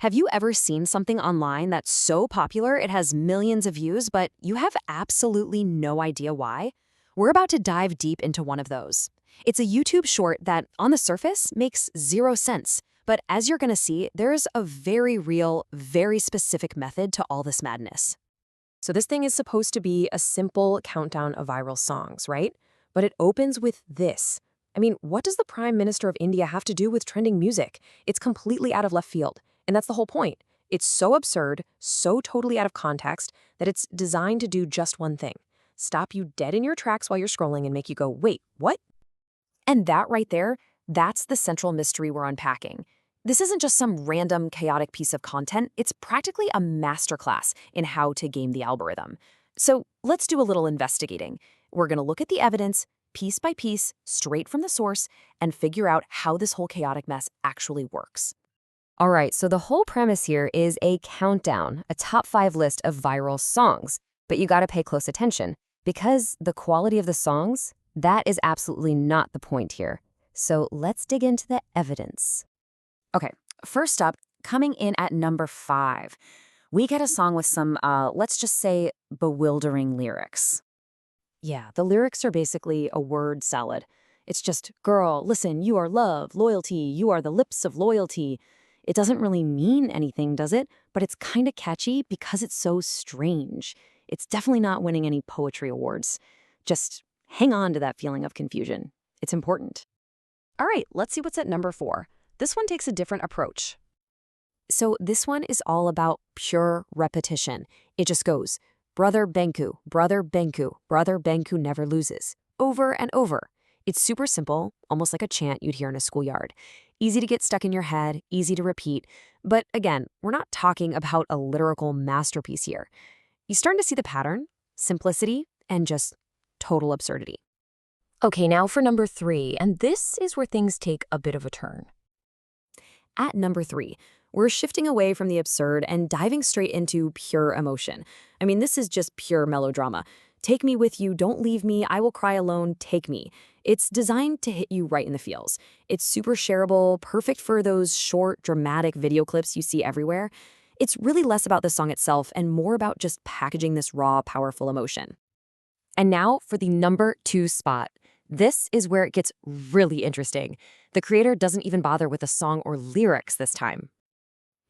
Have you ever seen something online that's so popular it has millions of views, but you have absolutely no idea why? We're about to dive deep into one of those. It's a YouTube short that, on the surface, makes zero sense. But as you're going to see, there's a very real, very specific method to all this madness. So this thing is supposed to be a simple countdown of viral songs, right? But it opens with this. I mean, what does the Prime Minister of India have to do with trending music? It's completely out of left field. And that's the whole point. It's so absurd, so totally out of context, that it's designed to do just one thing. Stop you dead in your tracks while you're scrolling and make you go, wait, what? And that right there, that's the central mystery we're unpacking. This isn't just some random, chaotic piece of content. It's practically a masterclass in how to game the algorithm. So let's do a little investigating. We're going to look at the evidence, piece by piece, straight from the source, and figure out how this whole chaotic mess actually works. All right, so the whole premise here is a countdown, a top 5 list of viral songs. But you gotta pay close attention, because the quality of the songs, that is absolutely not the point here. So let's dig into the evidence. Okay, first up, coming in at number 5, we get a song with some, let's just say, bewildering lyrics. Yeah, the lyrics are basically a word salad. It's just, girl, listen, you are love, loyalty, you are the lips of loyalty. It doesn't really mean anything, does it? But it's kind of catchy because it's so strange. It's definitely not winning any poetry awards. Just hang on to that feeling of confusion. It's important. All right, let's see what's at number 4. This one takes a different approach. So this one is all about pure repetition. It just goes, brother Benku, brother Benku, brother Benku never loses. Over and over. It's super simple, almost like a chant you'd hear in a schoolyard. Easy to get stuck in your head, easy to repeat. But again, we're not talking about a lyrical masterpiece here. You starting to see the pattern, simplicity, and just total absurdity. Okay, now for number 3, and this is where things take a bit of a turn. At number 3, we're shifting away from the absurd and diving straight into pure emotion. I mean, this is just pure melodrama. Take me with you, don't leave me, I will cry alone, take me. It's designed to hit you right in the feels. It's super shareable, perfect for those short, dramatic video clips you see everywhere. It's really less about the song itself and more about just packaging this raw, powerful emotion. And now for the number 2 spot. This is where it gets really interesting. The creator doesn't even bother with a song or lyrics this time.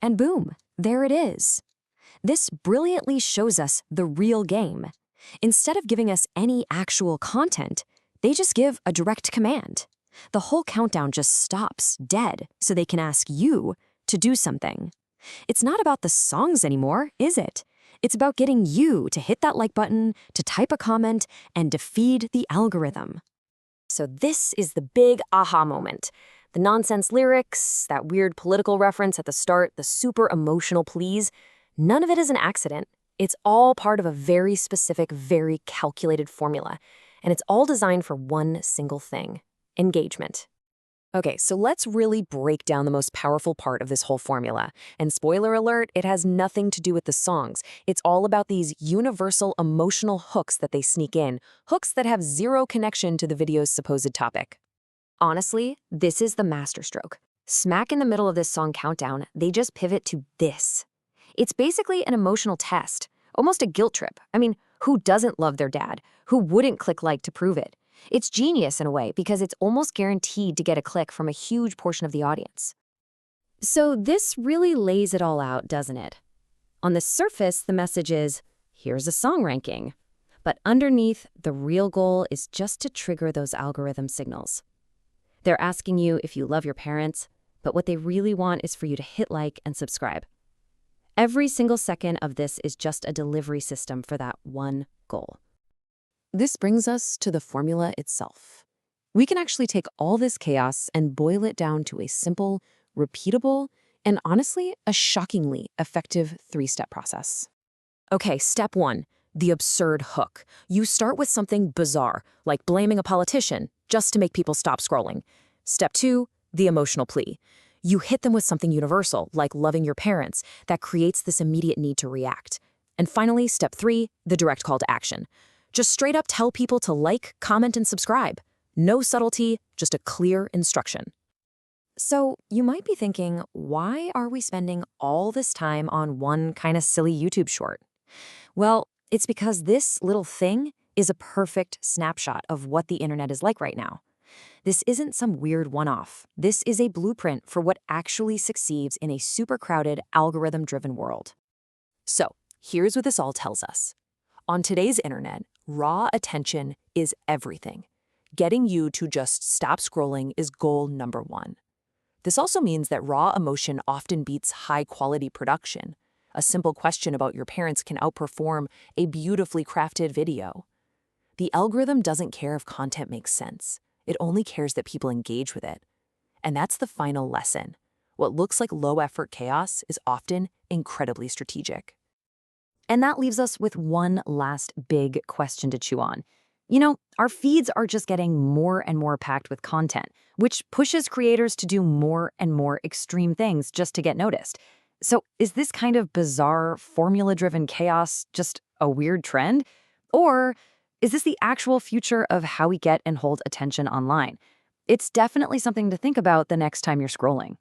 And boom, there it is. This brilliantly shows us the real game. Instead of giving us any actual content, they just give a direct command. The whole countdown just stops dead so they can ask you to do something. It's not about the songs anymore, is it? It's about getting you to hit that like button, to type a comment, and to feed the algorithm. So this is the big aha moment. The nonsense lyrics, that weird political reference at the start, the super emotional pleas, none of it is an accident. It's all part of a very specific, very calculated formula. And it's all designed for one single thing: engagement. Okay, so let's really break down the most powerful part of this whole formula. And spoiler alert, it has nothing to do with the songs. It's all about these universal emotional hooks that they sneak in, hooks that have zero connection to the video's supposed topic. Honestly, this is the masterstroke. Smack in the middle of this song countdown, they just pivot to this. It's basically an emotional test, almost a guilt trip. I mean, who doesn't love their dad? Who wouldn't click like to prove it? It's genius in a way because it's almost guaranteed to get a click from a huge portion of the audience. So this really lays it all out, doesn't it? On the surface, the message is, here's a song ranking. But underneath, the real goal is just to trigger those algorithm signals. They're asking you if you love your parents, but what they really want is for you to hit like and subscribe. Every single second of this is just a delivery system for that one goal. This brings us to the formula itself. We can actually take all this chaos and boil it down to a simple, repeatable, and honestly, a shockingly effective 3-step process. Okay, step 1, the absurd hook. You start with something bizarre, like blaming a politician, just to make people stop scrolling. Step 2, the emotional plea. You hit them with something universal, like loving your parents, that creates this immediate need to react. And finally, step 3, the direct call to action. Just straight up tell people to like, comment, and subscribe. No subtlety, just a clear instruction. So you might be thinking, why are we spending all this time on one kind of silly YouTube short? Well, it's because this little thing is a perfect snapshot of what the internet is like right now. This isn't some weird one-off. This is a blueprint for what actually succeeds in a super crowded, algorithm-driven world. So, here's what this all tells us. On today's internet, raw attention is everything. Getting you to just stop scrolling is goal number one. This also means that raw emotion often beats high-quality production. A simple question about your parents can outperform a beautifully crafted video. The algorithm doesn't care if content makes sense. It only cares that people engage with it. And that's the final lesson. What looks like low-effort chaos is often incredibly strategic. And that leaves us with one last big question to chew on. Our feeds are just getting more and more packed with content, which pushes creators to do more and more extreme things just to get noticed. So is this kind of bizarre, formula-driven chaos just a weird trend? Or is this the actual future of how we get and hold attention online? It's definitely something to think about the next time you're scrolling.